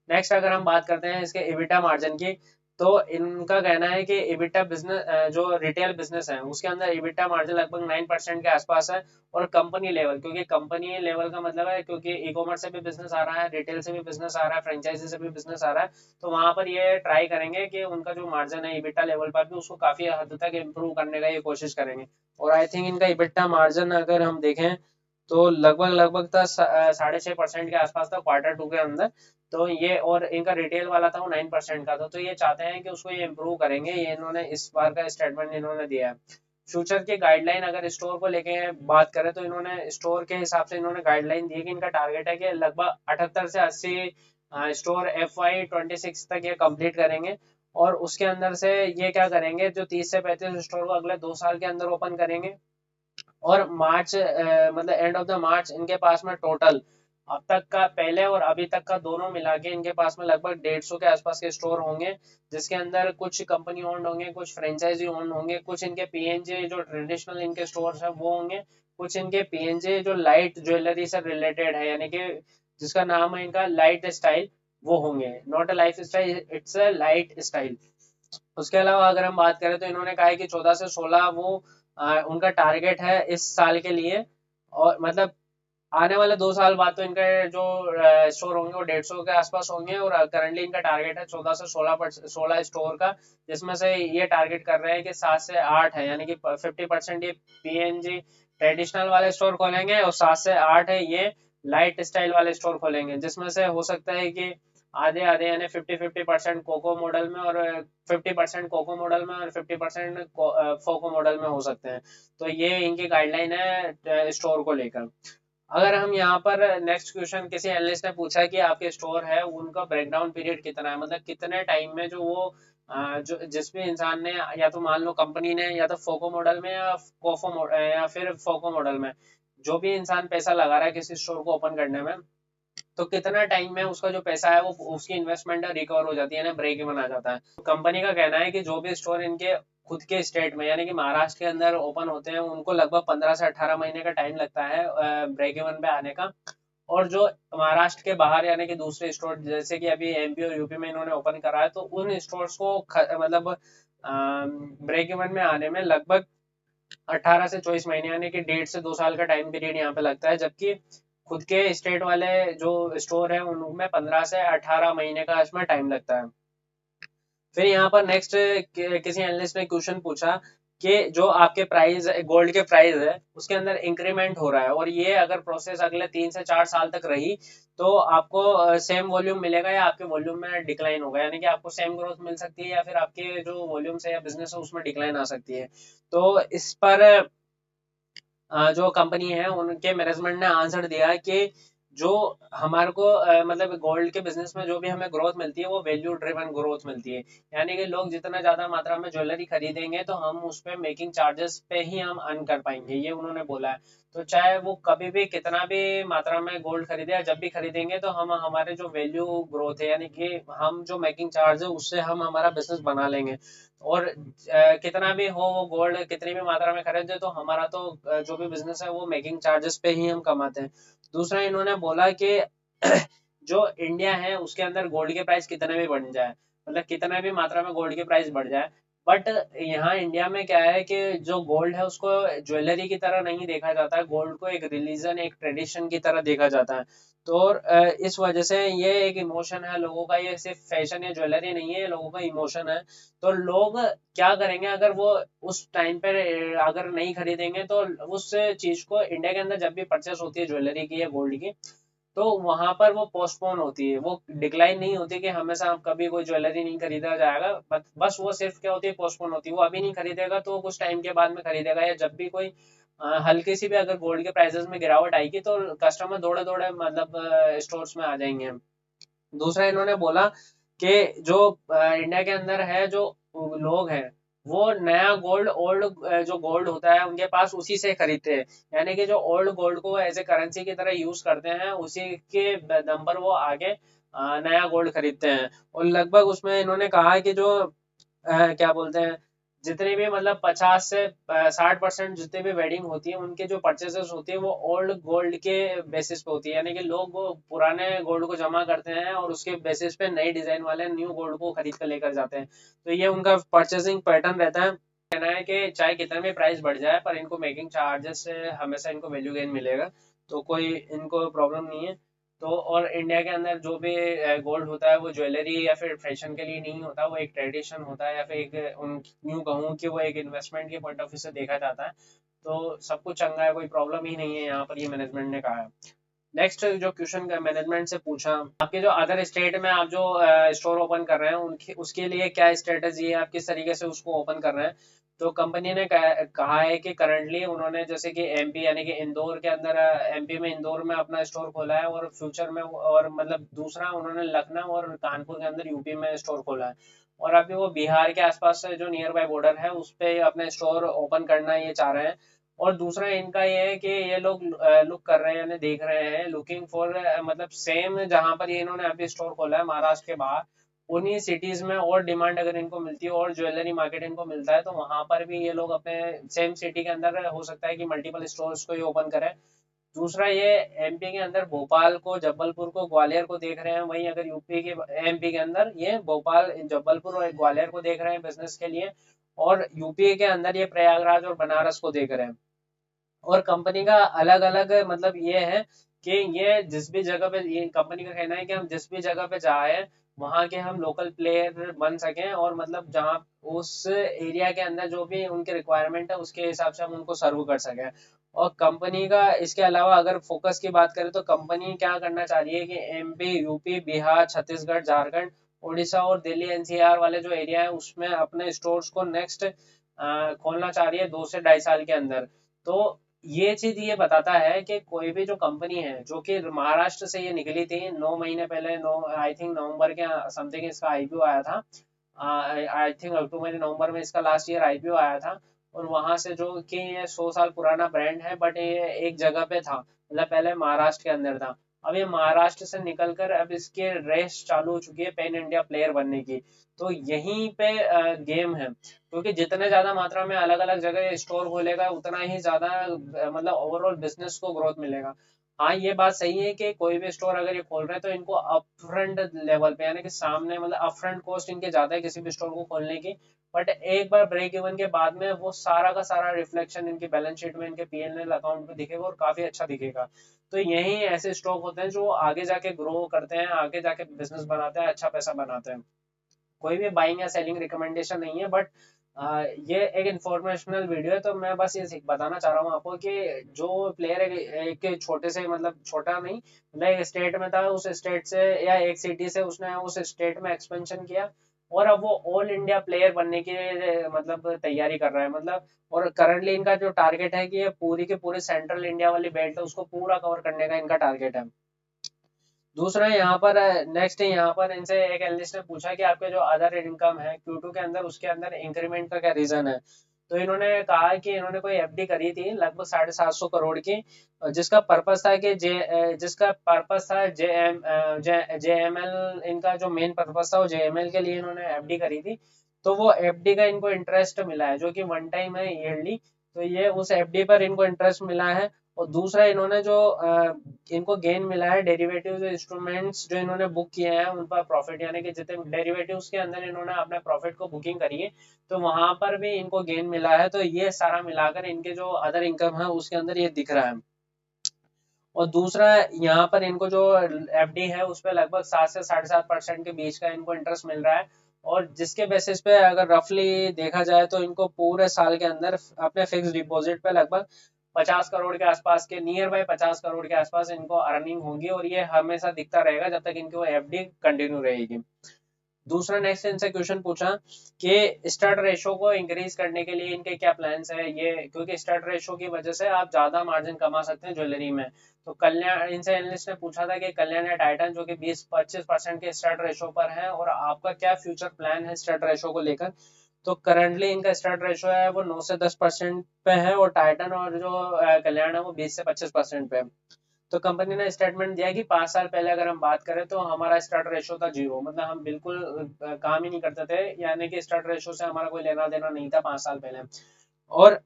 नेक्स्ट अगर हम बात करते हैं इसके EBITDA मार्जिन की, तो इनका कहना है कि EBITDA बिजनेस जो रिटेल बिजनेस है उसके अंदर EBITDA मार्जिन लगभग 9% के आसपास है। और कंपनी लेवल, क्योंकि कंपनी लेवल का मतलब है क्योंकि ई कॉमर्स से भी बिजनेस आ रहा है, रिटेल से भी बिजनेस आ रहा है, फ्रेंचाइजी से भी बिजनेस आ रहा है, तो वहां पर ये ट्राई करेंगे कि उनका जो मार्जिन है EBITDA लेवल पर भी उसको काफी हद तक इम्प्रूव करने का ये कोशिश करेंगे। और आई थिंक इनका EBITDA मार्जिन अगर हम देखें तो लगभग लगभग था 6.5% के आसपास था Q2 के अंदर। तो ये और इनका रिटेल वाला था वो 9% का था, तो ये चाहते हैं कि उसको ये इम्प्रूव करेंगे, ये इन्होंने इस बार का स्टेटमेंट इन्होंने दिया है। फ्यूचर की गाइडलाइन अगर स्टोर को लेके बात करें तो इन्होंने स्टोर के हिसाब से इन्होंने गाइडलाइन दी है कि इनका टारगेट है कि लगभग 78 से 80 स्टोर FY26 तक ये कंप्लीट करेंगे। और उसके अंदर से ये क्या करेंगे, जो 30 से 35 स्टोर को अगले 2 साल के अंदर ओपन करेंगे। और मार्च मतलब एंड ऑफ द मार्च इनके पास में टोटल अब तक का पहले और अभी तक का दोनों मिला के इनके पास में लगभग 150 के आसपास के स्टोर होंगे, जिसके अंदर कुछ कंपनी ओन्ड होंगे, कुछ फ्रेंचाइजी ओन्ड होंगे, कुछ इनके पीएनजे जो ट्रेडिशनल इनके स्टोर्स है वो होंगे, कुछ इनके पीएनजे जो लाइट ज्वेलरी से रिलेटेड है, यानी कि जिसका नाम है इनका लाइट स्टाइल, वो होंगे। Not a life style, it's a light style. उसके अलावा अगर हम बात करें तो इन्होंने कहा है कि 14 से 16 वो उनका टारगेट है इस साल के लिए। और मतलब आने वाले 2 साल बाद तो इनके जो स्टोर होंगे वो 150 के आसपास होंगे, और करंटली इनका टारगेट है 14 से 16 स्टोर का, जिसमें से ये टारगेट कर रहे हैं कि 7 से 8 है, यानी कि 50% ये पीएनजी ट्रेडिशनल वाले स्टोर खोलेंगे और 7 से 8 है ये लाइट स्टाइल वाले स्टोर खोलेंगे, जिसमें से हो सकता है कि आधे आधे यानी 50-50% कोको मॉडल में, और 50% कोको मॉडल में और 50% फोको मॉडल में हो सकते हैं। तो ये इनकी गाइडलाइन है स्टोर को लेकर। अगर हम यहाँ पर नेक्स्ट क्वेश्चन, किसी एनालिस्ट ने पूछा कि आपके स्टोर है उनका ब्रेकडाउन पीरियड कितना है, मतलब कितने टाइम में जो वो जो जिस भी इंसान ने या तो मान लो कंपनी ने या तो फोको मॉडल में या या फिर फोको मॉडल में जो भी इंसान पैसा लगा रहा है किसी स्टोर को ओपन करने में, तो कितना टाइम में उसका जो पैसा है वो उसकी इन्वेस्टमेंट रिकवर हो जाती है ना, ब्रेक इवन आ जाता है। तो कंपनी का कहना है कि जो भी स्टोर इनके खुद के स्टेट में यानी कि महाराष्ट्र के अंदर ओपन होते हैं उनको लगभग 15 से 18 महीने का टाइम लगता है ब्रेक इवन पे आने का। और जो महाराष्ट्र के बाहर यानी कि दूसरे स्टोर जैसे कि अभी एमपी और यूपी में इन्होंने ओपन करा है, तो उन स्टोर्स को मतलब ब्रेक इवन में आने में लगभग 18 से 24 महीने यानी कि 1.5 से 2 साल का टाइम पीरियड यहाँ पे लगता है, जबकि खुद के स्टेट वाले जो स्टोर है उनमें 15 से 18 महीने का इसमें टाइम लगता है। फिर यहाँ पर नेक्स्ट किसी एनालिस्ट ने क्वेश्चन पूछा कि जो आपके प्राइस गोल्ड के प्राइस है उसके अंदर इंक्रीमेंट हो रहा है और ये अगर प्रोसेस अगले 3 से 4 साल तक रही तो आपको सेम वॉल्यूम मिलेगा या आपके वॉल्यूम में डिक्लाइन होगा, यानी कि आपको सेम ग्रोथ मिल सकती है या फिर आपके जो वॉल्यूम है या बिजनेस है उसमें डिक्लाइन आ सकती है। तो इस पर जो कंपनी है उनके मैनेजमेंट ने आंसर दिया कि जो हमारे को मतलब गोल्ड के बिजनेस में जो भी हमें ग्रोथ मिलती है वो वैल्यू ड्रिवन ग्रोथ मिलती है, यानी कि लोग जितना ज्यादा मात्रा में ज्वेलरी खरीदेंगे तो हम उस पे मेकिंग चार्जेस पे ही हम अर्न कर पाएंगे, ये उन्होंने बोला है। तो चाहे वो कभी भी कितना भी मात्रा में गोल्ड खरीदे या जब भी खरीदेंगे तो हम हमारे जो वैल्यू ग्रोथ है यानी कि हम जो मेकिंग चार्ज है उससे हम हमारा बिजनेस बना लेंगे। और कितना भी हो वो गोल्ड कितनी भी मात्रा में खरीदे तो हमारा तो जो भी बिजनेस है वो मेकिंग चार्जेस पे ही हम कमाते हैं। दूसरा इन्होंने बोला कि जो इंडिया है उसके अंदर गोल्ड के प्राइस कितने भी बढ़ जाए, मतलब कितना भी मात्रा में गोल्ड के प्राइस बढ़ जाए, बट यहाँ इंडिया में क्या है कि जो गोल्ड है उसको ज्वेलरी की तरह नहीं देखा जाता है, गोल्ड को एक रिलीजन एक ट्रेडिशन की तरह देखा जाता है। तो इस वजह से ये एक इमोशन है लोगों का, ये सिर्फ फैशन या ज्वेलरी नहीं है, ये लोगों का इमोशन है। तो लोग क्या करेंगे अगर वो उस टाइम पर अगर नहीं खरीदेंगे तो उस चीज को इंडिया के अंदर जब भी परचेस होती है ज्वेलरी की या गोल्ड की तो वहां पर वो पोस्टपोन होती है, वो डिक्लाइन नहीं होती कि हमेशा कभी कोई ज्वेलरी नहीं खरीदा जाएगा, बस वो सिर्फ क्या होती है पोस्टपोन होती है, वो अभी नहीं खरीदेगा तो कुछ टाइम के बाद में खरीदेगा, या जब भी कोई हल्की सी भी अगर गोल्ड के प्राइसेस में गिरावट आएगी तो कस्टमर दौड़े दौड़े मतलब स्टोर्स में आ जाएंगे। दूसरा इन्होंने बोला कि जो इंडिया के अंदर है जो लोग हैं वो नया गोल्ड ओल्ड जो गोल्ड होता है उनके पास उसी से खरीदते हैं, यानी कि जो ओल्ड गोल्ड को एज ए करेंसी की तरह यूज करते हैं उसी के दम पर वो आगे नया गोल्ड खरीदते हैं। और लगभग उसमें इन्होंने कहा है कि जो क्या बोलते हैं जितने भी मतलब 50 से 60% जितने भी वेडिंग होती है उनके जो परचेसेस होती है वो ओल्ड गोल्ड के बेसिस पे होती है, यानी कि लोग वो पुराने गोल्ड को जमा करते हैं और उसके बेसिस पे नई डिजाइन वाले न्यू गोल्ड को खरीद कर लेकर जाते हैं। तो ये उनका परचेसिंग पैटर्न रहता है। कहना है कि चाहे कितना भी प्राइस बढ़ जाए पर इनको मेकिंग चार्जेस से हमेशा इनको वैल्यू गेन मिलेगा, तो कोई इनको प्रॉब्लम नहीं है। तो और इंडिया के अंदर जो भी गोल्ड होता है वो ज्वेलरी या फिर फैशन के लिए नहीं होता, वो एक ट्रेडिशन होता है या फिर एक उन यूं कहूँ कि वो एक इन्वेस्टमेंट के पॉइंट ऑफ व्यू से देखा जाता है। तो सब कुछ चंगा है, कोई प्रॉब्लम ही नहीं है यहाँ पर, ये मैनेजमेंट ने कहा है। नेक्स्ट जो क्वेश्चन मैनेजमेंट से पूछा आपके जो अदर स्टेट में आप जो स्टोर ओपन कर रहे हैं उनकी उसके लिए क्या स्ट्रेटजी है, आप किस तरीके से उसको ओपन कर रहे हैं। तो कंपनी ने कहा है कि करंटली उन्होंने जैसे कि एमपी यानी कि इंदौर के अंदर एमपी में इंदौर में अपना स्टोर खोला है और फ्यूचर में और मतलब दूसरा उन्होंने लखनऊ और कानपुर के अंदर यूपी में स्टोर खोला है, और अभी वो बिहार के आसपास से जो नियर बाय बॉर्डर है उस पे अपने स्टोर ओपन करना ये चाह रहे हैं। और दूसरा इनका ये है कि ये लोग लुक कर रहे हैं यानी देख रहे हैं लुकिंग फॉर मतलब सेम जहां पर ये इन्होंने अभी स्टोर खोला है महाराष्ट्र के बाहर उन्हीं सिटीज में और डिमांड अगर इनको मिलती है और ज्वेलरी मार्केट इनको मिलता है तो वहां पर भी ये लोग अपने सेम सिटी के अंदर हो सकता है कि मल्टीपल स्टोर्स को ये ओपन करें। दूसरा ये एमपी के अंदर भोपाल को जबलपुर को ग्वालियर को देख रहे हैं, वहीं अगर यूपी के एमपी के अंदर ये भोपाल जबलपुर और ग्वालियर को देख रहे हैं बिजनेस के लिए, और यूपी के अंदर ये प्रयागराज और बनारस को देख रहे हैं। और कंपनी का अलग अलग मतलब ये है कि ये जिस भी जगह पे ये कंपनी का कहना है कि हम जिस भी जगह पे जाए वहाँ के हम लोकल प्लेयर बन सकें और मतलब जहाँ उस एरिया के अंदर जो भी उनके रिक्वायरमेंट है उसके हिसाब से हम उनको सर्व कर सकें। और कंपनी का इसके अलावा अगर फोकस की बात करें तो कंपनी क्या करना चाह रही है कि एमपी यूपी बिहार छत्तीसगढ़ झारखंड उड़ीसा और दिल्ली एनसीआर वाले जो एरिया है उसमें अपने स्टोर्स को नेक्स्ट खोलना चाह रही है 2 से 2.5 साल के अंदर। तो ये चीज ये बताता है कि कोई भी जो कंपनी है जो कि महाराष्ट्र से ये निकली थी 9 महीने पहले, नौ आई थिंक नवंबर के समथिंग इसका आईपीओ आया था, आई थिंक अक्टूबर नवंबर में इसका लास्ट ईयर आईपीओ आया था। और वहां से जो कि ये 100 साल पुराना ब्रांड है बट ये एक जगह पे था, मतलब पहले महाराष्ट्र के अंदर था। अब ये महाराष्ट्र से निकलकर अब इसके रेस चालू हो चुकी है पैन इंडिया प्लेयर बनने की। तो यहीं पे गेम है, क्योंकि जितने ज्यादा मात्रा में अलग अलग जगह स्टोर खोलेगा उतना ही ज्यादा मतलब ओवरऑल बिजनेस को ग्रोथ मिलेगा। हाँ ये बात सही है कि कोई भी स्टोर अगर ये खोल रहे हैं तो इनको अपफ्रंट लेवल पे यानी कि सामने मतलब अपफ्रंट कॉस्ट इनके ज्यादा है किसी भी स्टोर को खोलने की, बट एक बार ब्रेक इवन के बाद में वो सारा का सारा रिफ्लेक्शन इनकी बैलेंस शीट में, इनके पीएनएल अकाउंट में दिखेगा और काफी अच्छा दिखेगा। तो यही ऐसे स्टॉक होते हैं जो आगे जाके ग्रो करते हैं, आगे जाके बिजनेस बनाते हैं, अच्छा पैसा बनाते हैं। कोई भी बाइंग या सेलिंग रिकमेंडेशन नहीं है, बट ये एक इंफॉर्मेशनल वीडियो है। तो मैं बस ये बताना चाह रहा हूँ आपको कि जो प्लेयर एक छोटे से, मतलब छोटा नहीं, मतलब एक स्टेट में था, उस स्टेट से या एक सिटी से उसने उस स्टेट में एक्सपेंशन किया, और अब वो ऑल इंडिया प्लेयर बनने की मतलब तैयारी कर रहा है, मतलब। और करंटली इनका जो टारगेट है कि ये पूरी के पूरे सेंट्रल इंडिया वाली बेल्ट है उसको पूरा कवर करने का इनका टारगेट है। दूसरा यहाँ पर नेक्स्ट यहाँ पर इनसे एक एनालिस्ट ने पूछा कि आपके जो अदर इनकम है Q2 के अंदर, उसके अंदर इंक्रीमेंट का क्या रीजन है। तो इन्होंने कहा कि इन्होंने कोई एफडी करी थी लगभग 750 करोड़ की, जिसका पर्पस था कि जिसका पर्पस था JML, इनका जो मेन पर्पस था वो JML के लिए इन्होंने एफडी करी थी। तो वो एफडी का इनको इंटरेस्ट मिला है जो कि वन टाइम है ईयरली। तो ये उस एफडी पर इनको इंटरेस्ट मिला है। और दूसरा इन्होंने जो इनको गेन मिला है डेरिवेटिव इंस्ट्रूमेंट्स जो इन्होंने बुक किए हैं उन पर प्रॉफिट, यानी कि जितने डेरिवेटिव्स के अंदर इन्होंने अपने प्रॉफिट को बुकिंग करी है, तो वहां पर भी इनको गेन मिला है। तो ये सारा मिलाकर इनके जो अदर इनकम है उसके अंदर ये दिख रहा है। और दूसरा यहाँ पर इनको जो एफडी है उस पर लगभग 7 से 7.5% के बीच का इनको इंटरेस्ट मिल रहा है। और जिसके बेसिस पे अगर रफली देखा जाए तो इनको पूरे साल के अंदर अपने फिक्स डिपॉजिट पे लगभग 50 करोड़ के आसपास के, नियर बाय 50 करोड़ के आसपास इनको अर्निंग होगी, और ये हमेशा दिखता रहेगा जब तक इनकी वो एफडी कंटिन्यू रहेगी। दूसरा नेक्स्ट इनसे क्वेश्चन पूछा कि स्टड रेशो को इंक्रीज करने के लिए इनके क्या प्लान्स है, ये क्योंकि स्टड रेशो की वजह से आप ज्यादा मार्जिन कमा सकते हैं ज्वेलरी में। तो कल्याण, इनसे एनालिस्ट ने पूछा था कि कल्याण या टाइटन जो कि 20-25% के स्टड रेशो पर है, और आपका क्या फ्यूचर प्लान है स्टड रेशो को लेकर। तो करंटली इनका स्टड रेशो है वो 9 से 10% पे है, और टाइटन और जो कल्याण है वो 20 से 25% पे है। तो कंपनी ने स्टेटमेंट दिया कि 5 साल पहले अगर हम बात करें तो हमारा स्टार्ट रेशो था 0, मतलब हम बिल्कुल काम ही नहीं करते थे, यानी कि स्टार्ट रेशो से हमारा कोई लेना देना नहीं था 5 साल पहले। और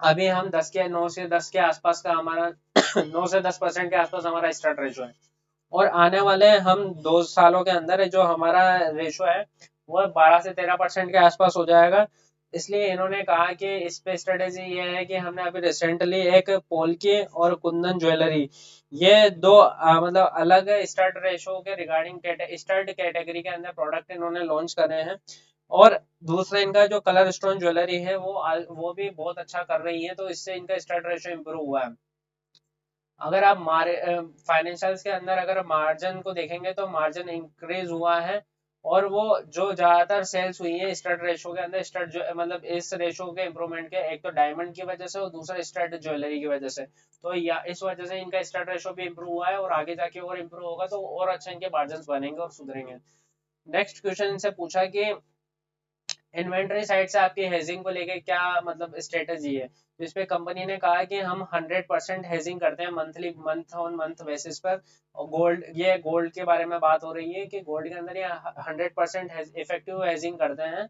अभी हम 9 से 10 के आसपास का हमारा 9 से 10% के आसपास हमारा स्टार्ट रेशो है। और आने वाले हम 2 सालों के अंदर जो हमारा रेशो है वो 12 से 13% के आसपास हो जाएगा। इसलिए इन्होंने कहा कि इस पे स्ट्रेटेजी ये है कि हमने अभी रिसेंटली एक पोल्की और कुंदन ज्वेलरी, ये दो मतलब अलग स्टड रेशो के रिगार्डिंग स्टड कैटेगरी के अंदर प्रोडक्ट इन्होंने लॉन्च करे हैं। और दूसरा इनका जो कलर स्टोन ज्वेलरी है वो भी बहुत अच्छा कर रही है, तो इससे इनका स्टड रेशो इंप्रूव हुआ है। अगर आप फाइनेंशियल्स के अंदर अगर मार्जिन को देखेंगे तो मार्जिन इंक्रीज हुआ है। और वो जो ज्यादातर सेल्स हुई है स्टड रेशो के अंदर, स्टड जो मतलब इस रेशो के इंप्रूवमेंट के, एक तो डायमंड की वजह से और दूसरा स्टड ज्वेलरी की वजह से। तो या इस वजह से इनका स्टड रेशो भी इंप्रूव हुआ है, और आगे जाके और इंप्रूव होगा तो और अच्छा इनके मार्जिन बनेंगे और सुधरेंगे। नेक्स्ट क्वेश्चन इनसे पूछा कि इन्वेंटरी साइड से आपकी हेजिंग को लेके क्या मतलब स्ट्रेटेजी है। तो इस पे कंपनी ने कहा कि हम 100% हेजिंग करते हैं monthly, month on month basis पर। और गोल्ड, ये गोल्ड के बारे में बात हो रही है कि गोल्ड के अंदर ये 100% इफेक्टिव हेजिंग करते हैं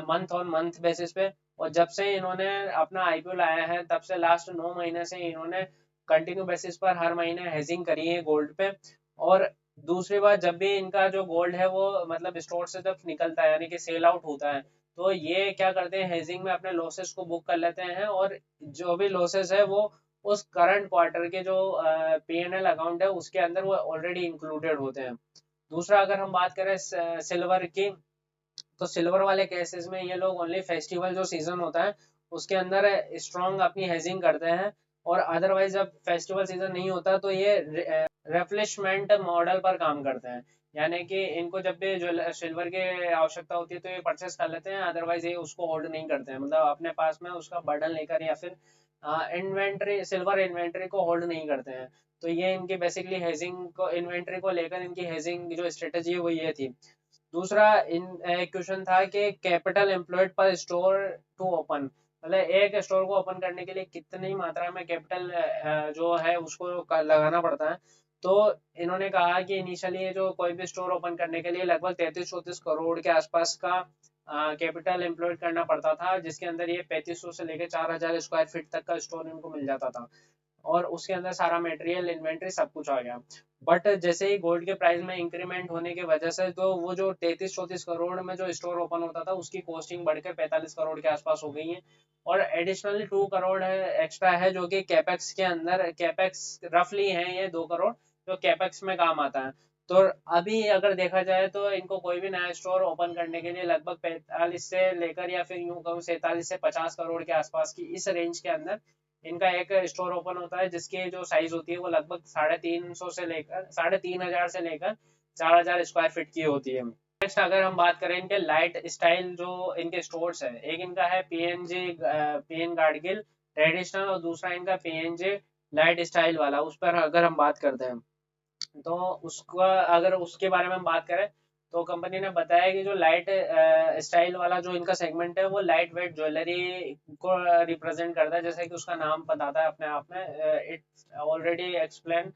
मंथ ऑन मंथ बेसिस पे। और जब से इन्होंने अपना आईपीओ लाया है तब से लास्ट 9 महीने से इन्होंने कंटिन्यू बेसिस पर हर महीने हेजिंग करी है गोल्ड पे। और दूसरी बात, जब भी इनका जो गोल्ड है वो मतलब स्टोर से जब निकलता है यानी कि सेल आउट होता है, तो ये क्या करते हैं हेजिंग में अपने लॉसेस को बुक कर लेते हैं, और जो भी लॉसेस है वो उस करंट क्वार्टर के जो पीएनएल अकाउंट है उसके अंदर वो ऑलरेडी इंक्लूडेड होते हैं। दूसरा अगर हम बात करें सिल्वर की, तो सिल्वर वाले केसेस में ये लोग ओनली फेस्टिवल जो सीजन होता है उसके अंदर स्ट्रॉन्ग अपनी हेजिंग करते हैं। और अदरवाइज जब फेस्टिवल सीजन नहीं होता तो ये रिफ्लेशमेंट मॉडल पर काम करते हैं, यानी कि इनको जब भी जो सिल्वर की आवश्यकता होती है तो ये परचेस कर लेते हैं, अदरवाइज ये उसको होल्ड नहीं करते हैं, मतलब अपने पास में उसका बर्डन लेकर या फिर इन्वेंट्री, सिल्वर इन्वेंट्री को होल्ड नहीं करते हैं। तो ये इनकी बेसिकली हेजिंग को, इन्वेंट्री को लेकर इनकी हेजिंग जो स्ट्रेटेजी है वो ये थी। दूसरा इन एक क्वेश्चन था कि कैपिटल एम्प्लॉयड पर स्टोर टू ओपन, मतलब एक स्टोर को ओपन करने के लिए कितनी मात्रा में कैपिटल जो है उसको लगाना पड़ता है। तो इन्होंने कहा कि इनिशियली जो कोई भी स्टोर ओपन करने के लिए लगभग 33-34 करोड़ के आसपास का कैपिटल एम्प्लॉयड करना पड़ता था, जिसके अंदर ये 3500 से लेकर 4000 स्क्वायर फीट तक का स्टोर इनको मिल जाता था। और उसके अंदर सारा मटेरियल इन्वेंट्री सब कुछ आ गया। बट जैसे ही गोल्ड के प्राइस में इंक्रीमेंट होने की वजह से तो वो जो 33-34 करोड़ में जो स्टोर ओपन होता था उसकी कॉस्टिंग बढ़कर 45 करोड़ के आसपास हो गई है। और एडिशनली 2 करोड़ है एक्स्ट्रा है जो कि कैपेक्स के अंदर, कैपेक्स रफली है ये 2 करोड़ जो कैपेक्स में काम आता है। तो अभी अगर देखा जाए तो इनको कोई भी नया स्टोर ओपन करने के लिए लगभग 45 से लेकर या फिर यूं कहूँ 47 से 50 करोड़ के आसपास की इस रेंज के अंदर इनका एक स्टोर ओपन होता है, जिसकी जो साइज होती है वो लगभग 350 से लेकर 3500 से लेकर 4000 स्क्वायर फीट की होती है। नेक्स्ट अगर हम बात करें इनके लाइट स्टाइल जो इनके स्टोर्स है, एक इनका है पीएन गाडगिल ट्रेडिशनल और दूसरा इनका पीएनजी लाइट स्टाइल वाला। उस पर अगर हम बात करते हैं तो उसका अगर उसके बारे में हम बात करें तो कंपनी ने बताया कि जो लाइट स्टाइल वाला जो इनका सेगमेंट है वो लाइट वेट ज्वेलरी को रिप्रेजेंट करता है, जैसे कि उसका नाम बताता है अपने आप में, इट्स ऑलरेडी एक्सप्लेन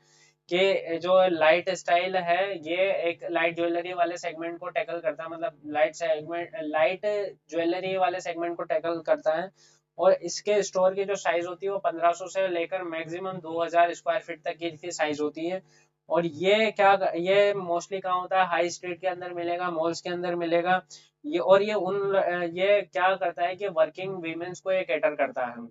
कि जो लाइट स्टाइल है ये एक लाइट ज्वेलरी वाले सेगमेंट को टैकल करता है, मतलब लाइट ज्वेलरी वाले सेगमेंट को टैकल करता है। और इसके स्टोर की जो साइज होती है वो 1500 से लेकर मैक्सिमम 2000 स्क्वायर फीट तक की इसकी साइज होती है। और ये मोस्टली कहाँ होता है, हाई स्ट्रीट के अंदर मिलेगा, मॉल्स के अंदर मिलेगा। ये क्या करता है कि वर्किंग वीमेंस को ये कैटर करता है।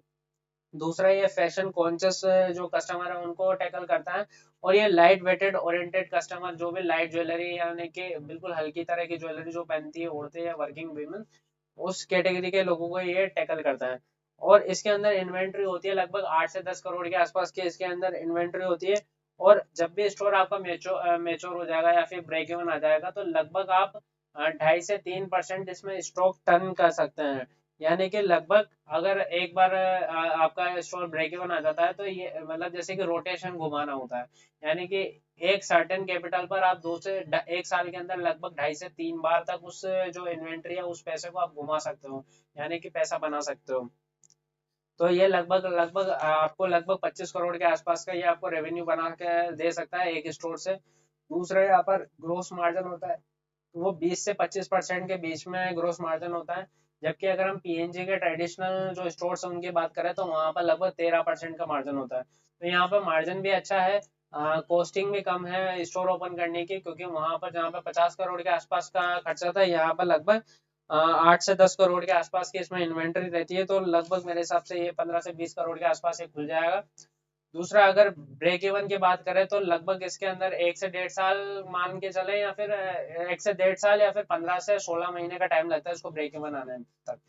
दूसरा ये फैशन कॉन्शियस जो कस्टमर है उनको टैकल करता है। और ये लाइट वेटेड ओरिएंटेड कस्टमर जो भी लाइट ज्वेलरी यानी कि बिल्कुल हल्की तरह की ज्वेलरी जो पहनती है औरतें या वर्किंग वीमेन, उस कैटेगरी के लोगों को ये टैकल करता है। और इसके अंदर इन्वेंट्री होती है लगभग 8 से 10 करोड़ के आसपास की इसके अंदर इन्वेंट्री होती है। और जब भी स्टोर आपका मेच्योर हो जाएगा या फिर ब्रेक इवन आ जाएगा तो लगभग आप 2.5 से 3% इसमें स्टॉक टर्न कर सकते हैं। यानी कि लगभग अगर एक बार आपका स्टोर ब्रेक इवन आ जाता है तो ये मतलब जैसे कि रोटेशन घुमाना होता है, यानी कि एक सर्टेन कैपिटल पर आप 1 साल के अंदर लगभग 2.5 से 3 बार तक उस जो इन्वेंट्री है उस पैसे को आप घुमा सकते हो, यानी कि पैसा बना सकते हो। तो ये लगभग लगभग आपको लगभग 25 करोड़ के आसपास का ये आपको रेवेन्यू बना के दे सकता है एक स्टोर से। दूसरा यहाँ पर ग्रोस मार्जिन होता है, वो 20 से 25% के बीच में ग्रोस मार्जिन होता है। जबकि अगर हम पीएनजी के ट्रेडिशनल जो स्टोर्स हैं उनकी बात करें तो वहाँ पर लगभग 13% का मार्जिन होता है। तो यहाँ पर मार्जिन भी अच्छा है, कॉस्टिंग भी कम है स्टोर ओपन करने की, क्योंकि वहाँ पर जहाँ पर 50 करोड़ के आसपास का खर्चा था यहाँ पर लगभग 8 से 10 करोड़ के आसपास की इसमें इन्वेंट्री रहती है। तो लगभग मेरे हिसाब से ये 15 से 20 करोड़ के आसपास ये खुल जाएगा। दूसरा अगर ब्रेक इवन की बात करें तो लगभग इसके अंदर 1 से 1.5 साल मान के चले, या फिर 1 से 1.5 साल या फिर 15 से 16 महीने का टाइम लगता है इसको ब्रेक इवन आने तक।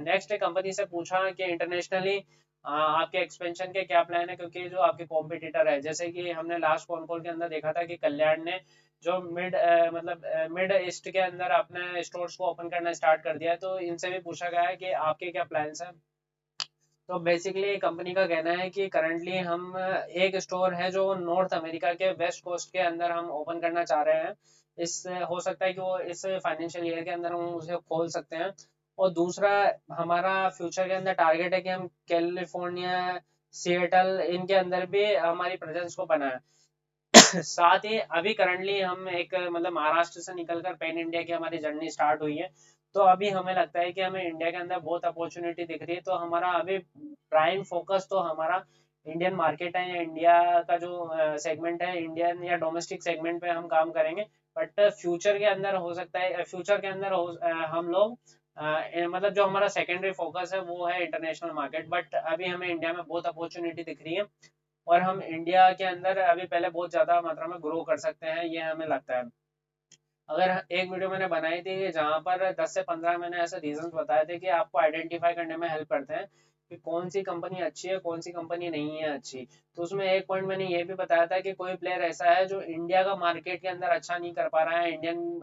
नेक्स्ट कंपनी से पूछा कि इंटरनेशनली आपके एक्सपेंशन के क्या प्लान है, क्योंकि जो आपके कॉम्पिटिटर है, जैसे कि हमने लास्ट कॉन कॉल के अंदर देखा था कि कल्याण ने जो मतलब मिड ईस्ट के अंदर अपने स्टोर्स को ओपन करना स्टार्ट कर दिया है। तो इनसे भी पूछा गया है कि आपके क्या प्लान्स हैं। तो बेसिकली कंपनी का कहना है कि करंटली हम एक स्टोर है जो नॉर्थ अमेरिका के वेस्ट कोस्ट के अंदर हम ओपन करना चाह रहे हैं। इस हो सकता है कि वो इस फाइनेंशियल ईयर के अंदर हम उसे खोल सकते हैं। और दूसरा हमारा फ्यूचर के अंदर टारगेट है कि हम कैलिफोर्निया, सिएटल इनके अंदर भी हमारी प्रेजेंस को बनाए। साथ ही अभी करंटली हम एक मतलब महाराष्ट्र से निकलकर पैन इंडिया की हमारी जर्नी स्टार्ट हुई है। तो अभी हमें लगता है कि हमें इंडिया के अंदर बहुत अपॉर्चुनिटी दिख रही है। तो हमारा अभी प्राइम फोकस तो हमारा इंडियन मार्केट है या इंडिया का जो सेगमेंट है, इंडियन या डोमेस्टिक सेगमेंट पे हम काम करेंगे। बट फ्यूचर के अंदर हो सकता है, फ्यूचर के अंदर हम लोग मतलब जो हमारा सेकेंडरी फोकस है वो है इंटरनेशनल मार्केट। बट अभी हमें इंडिया में बहुत अपॉर्चुनिटी दिख रही है और हम इंडिया के अंदर अभी पहले बहुत ज्यादा मात्रा में ग्रो कर सकते हैं, ये हमें लगता है। अगर एक वीडियो मैंने बनाई थी जहां पर 10 से 15 मैंने ऐसे रीजंस बताए थे कि आपको आइडेंटिफाई करने में हेल्प करते हैं कि कौन सी कंपनी अच्छी है कौन सी कंपनी नहीं है अच्छी। तो उसमें एक पॉइंट मैंने ये भी बताया था कि कोई प्लेयर ऐसा है जो इंडिया का मार्केट के अंदर अच्छा नहीं कर पा रहा है, इंडियन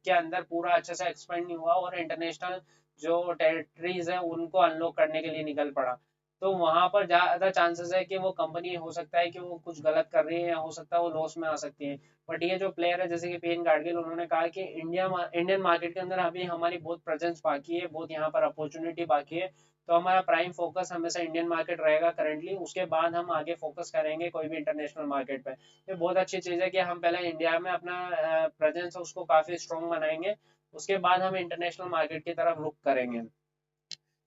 के अंदर पूरा अच्छे से एक्सपेंड नहीं हुआ और इंटरनेशनल जो टेरिटरीज है उनको अनलॉक करने के लिए निकल पड़ा। तो वहां पर ज्यादा चांसेस है कि वो कंपनी हो सकता है कि वो कुछ गलत कर रही है या हो सकता है वो लॉस में आ सकती है। बट ये जो प्लेयर है जैसे कि पीएन गाडगिल, उन्होंने कहा कि इंडियन मार्केट के अंदर अभी हमारी बहुत प्रेजेंस बाकी है, बहुत यहाँ पर अपॉर्चुनिटी बाकी है। तो हमारा प्राइम फोकस हमेशा इंडियन मार्केट रहेगा करंटली, उसके बाद हम आगे फोकस करेंगे कोई भी इंटरनेशनल मार्केट पे। ये बहुत अच्छी चीज़ है कि हम पहले इंडिया में अपना प्रेजेंस उसको काफ़ी स्ट्रॉन्ग बनाएंगे, उसके बाद हम इंटरनेशनल मार्केट की तरफ रुख करेंगे।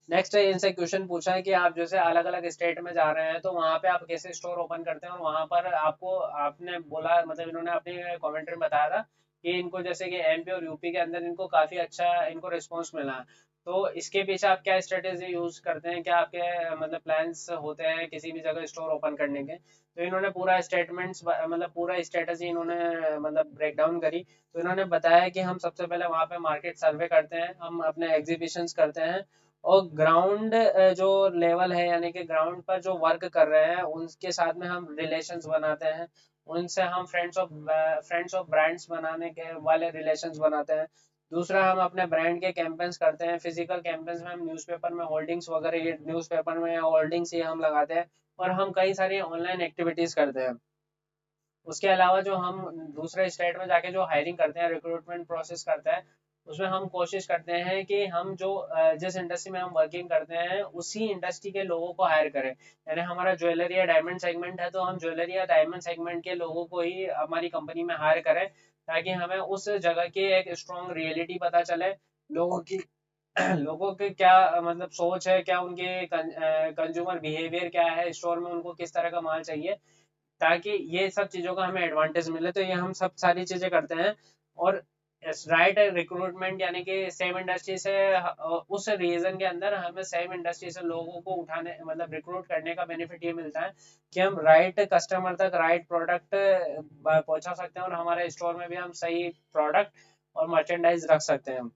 नेक्स्ट इनसे क्वेश्चन पूछा है कि आप जैसे अलग अलग स्टेट में जा रहे हैं तो वहाँ पे आप कैसे स्टोर ओपन करते हैं, और वहाँ पर आपको आपने बोला मतलब इन्होंने अपनी कमेंट्री में बताया था कि इनको जैसे कि एमपी और यूपी के अंदर इनको काफ़ी अच्छा इनको रिस्पॉन्स मिला। तो इसके पीछे आप क्या स्ट्रेटेजी यूज़ करते हैं, क्या आपके मतलब प्लान्स होते हैं किसी भी जगह स्टोर ओपन करने के? तो इन्होंने पूरा स्टेटमेंट्स मतलब पूरा स्ट्रेटेजी इन्होंने मतलब ब्रेक डाउन करी। तो इन्होंने बताया कि हम सबसे पहले वहाँ पे मार्केट सर्वे करते हैं, हम अपने एग्जीबिशंस करते हैं, और ग्राउंड जो लेवल है यानी कि ग्राउंड पर जो वर्क कर रहे हैं उनके साथ में हम रिलेशंस बनाते हैं, उनसे हम फ्रेंड्स ऑफ ब्रांड्स बनाने के वाले रिलेशंस बनाते हैं। दूसरा, हम अपने ब्रांड के कैंपेन्स करते हैं, फिजिकल कैंपेन्स में हम न्यूज़पेपर में होल्डिंग्स वगैरह ये न्यूज़पेपर में होल्डिंग्स ये हम लगाते हैं, और हम कई सारी ऑनलाइन एक्टिविटीज़ करते हैं। उसके अलावा जो हम दूसरे स्टेट में जाके जो हायरिंग करते हैं, रिक्रूटमेंट प्रोसेस करते हैं, उसमें हम कोशिश करते हैं कि हम जो जिस इंडस्ट्री में हम वर्किंग करते हैं उसी इंडस्ट्री के लोगों को हायर करें। यानी हमारा ज्वेलरी या डायमंड सेगमेंट है तो हम ज्वेलरी या डायमंड सेगमेंट के लोगों को ही हमारी कंपनी में हायर करें, ताकि हमें उस जगह की एक स्ट्रॉन्ग रियलिटी पता चले, लोगों की लोगों के क्या मतलब सोच है, क्या उनके कंज्यूमर बिहेवियर क्या है, स्टोर में उनको किस तरह का माल चाहिए, ताकि ये सब चीज़ों का हमें एडवांटेज मिले। तो ये हम सब सारी चीज़ें करते हैं। और राइट रिक्रूटमेंट यानी कि सेम इंडस्ट्री से उस रीजन के अंदर हमें सेम इंडस्ट्री से लोगों को उठाने मतलब रिक्रूट करने का बेनिफिट ये मिलता है कि हम राइट कस्टमर तक राइट प्रोडक्ट पहुंचा सकते हैं, और हमारे स्टोर में भी हम सही प्रोडक्ट और मर्चेंडाइज रख सकते हैं।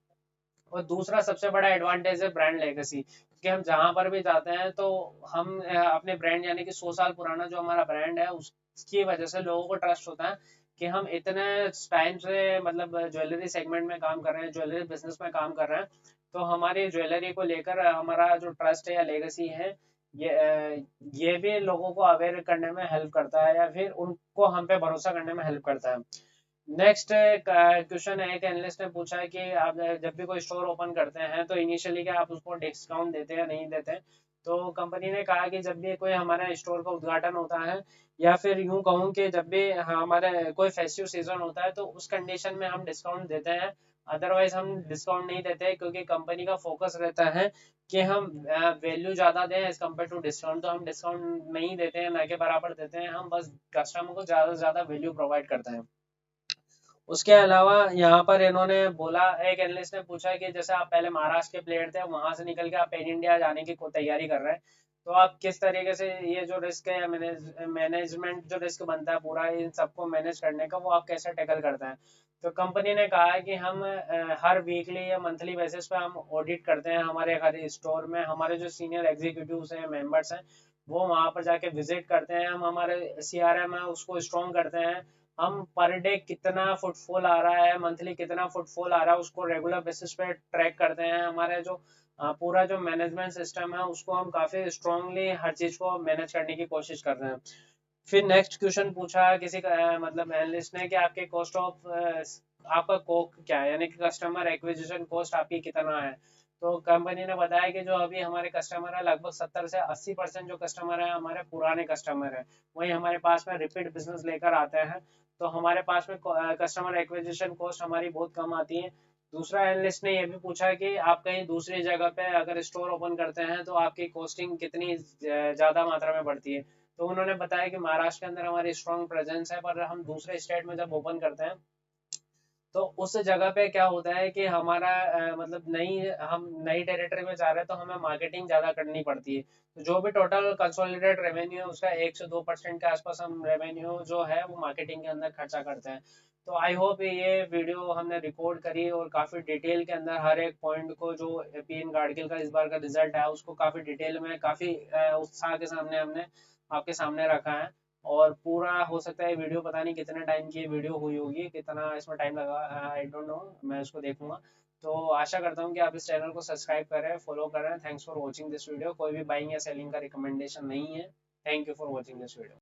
और दूसरा सबसे बड़ा एडवांटेज है ब्रांड लेगेसी, कि हम जहाँ पर भी जाते हैं तो हम अपने ब्रांड यानी कि 100 साल पुराना जो हमारा ब्रांड है उसकी वजह से लोगों को ट्रस्ट होता है कि हम इतने टाइम से मतलब ज्वेलरी सेगमेंट में काम कर रहे हैं, ज्वेलरी बिजनेस में काम कर रहे हैं। तो हमारी ज्वेलरी को लेकर हमारा जो ट्रस्ट है या लेगेसी है, ये भी लोगों को अवेयर करने में हेल्प करता है, या फिर उनको हम पे भरोसा करने में हेल्प करता है। नेक्स्ट क्वेश्चन है, एक एनालिस्ट ने पूछा है कि आप जब भी कोई स्टोर ओपन करते हैं तो इनिशियली क्या आप उसको डिस्काउंट देते हैं या नहीं देते हैं? तो कंपनी ने कहा कि जब भी कोई हमारा स्टोर का उद्घाटन होता है, या फिर यूं कहूं कि जब भी हमारे कोई फेस्टिव सीजन होता है, तो उस कंडीशन में हम डिस्काउंट देते हैं। अदरवाइज हम डिस्काउंट नहीं देते, क्योंकि कंपनी का फोकस रहता है कि हम वैल्यू ज़्यादा दें एज कम्पेयर टू डिस्काउंट। तो हम डिस्काउंट नहीं देते हैं, ना के बराबर देते हैं, हम बस कस्टमर को ज़्यादा से ज़्यादा वैल्यू प्रोवाइड करते हैं। उसके अलावा यहाँ पर इन्होंने बोला, एक एनालिस्ट ने पूछा कि जैसे आप पहले महाराष्ट्र के प्लेयर थे, वहां से निकल के आप पैन इंडिया जाने की तैयारी कर रहे हैं, तो आप किस तरीके से ये जो रिस्क है मैनेजमेंट जो रिस्क बनता है पूरा इन सबको मैनेज करने का, वो आप कैसे टैकल करते हैं? तो कंपनी ने कहा है कि हम हर वीकली या मंथली बेसिस पे हम ऑडिट करते हैं हमारे हर स्टोर में, हमारे जो सीनियर एग्जीक्यूटिव्स हैं, मेंबर्स हैं, वो वहाँ पर जाके विजिट करते हैं, हम हमारे सीआरएम है उसको स्ट्रॉन्ग करते हैं, हम पर डे कितना फुटफॉल आ रहा है, मंथली कितना फुटफॉल आ रहा है, उसको रेगुलर बेसिस पे ट्रैक करते हैं। हमारे जो पूरा जो मैनेजमेंट सिस्टम है उसको हम काफ़ी स्ट्रांगली हर चीज़ को मैनेज करने की कोशिश कर रहे हैं। फिर नेक्स्ट क्वेश्चन पूछा किसी का मतलब एनालिस्ट ने कि आपके कॉस्ट ऑफ आपका कोक क्या है, यानी कि कस्टमर एक्विजिशन कॉस्ट आपकी कितना है? तो कंपनी ने बताया कि जो अभी हमारे कस्टमर है लगभग 70 से 80% जो कस्टमर है हमारे पुराने कस्टमर है, वही हमारे पास में रिपीट बिजनेस लेकर आते हैं। तो हमारे पास में कस्टमर एक्विजिशन कॉस्ट हमारी बहुत कम आती है। दूसरा एनालिस्ट ने यह भी पूछा कि आप कहीं दूसरी जगह पे अगर स्टोर ओपन करते हैं तो आपकी कॉस्टिंग कितनी ज़्यादा मात्रा में बढ़ती है? तो उन्होंने बताया कि महाराष्ट्र के अंदर हमारी स्ट्रॉन्ग प्रेजेंस है, पर हम दूसरे स्टेट में जब ओपन करते हैं तो उस जगह पे क्या होता है कि हमारा मतलब हम नई टेरिटरी में जा रहे हैं तो हमें मार्केटिंग ज़्यादा करनी पड़ती है। तो जो भी टोटल कंसोलिडेटेड रेवेन्यू है उसका 1 से 2% के आसपास हम रेवेन्यू जो है वो मार्केटिंग के अंदर खर्चा करते हैं। तो आई होप ये वीडियो हमने रिकॉर्ड करी और काफ़ी डिटेल के अंदर हर एक पॉइंट को जो पीएन गाडगिल का इस बार का रिजल्ट है उसको काफ़ी डिटेल में काफ़ी उत्साह के सामने हमने आपके सामने रखा है। और पूरा हो सकता है वीडियो पता नहीं कितने टाइम की वीडियो हुई होगी, कितना इसमें टाइम लगा आई डोंट नो, मैं उसको देखूंगा। तो आशा करता हूँ कि आप इस चैनल को सब्सक्राइब करें, फॉलो करें। Thanks for watching this video. कोई भी बाइंग या सेलिंग का रिकमेंडेशन नहीं है। Thank you for watching this video.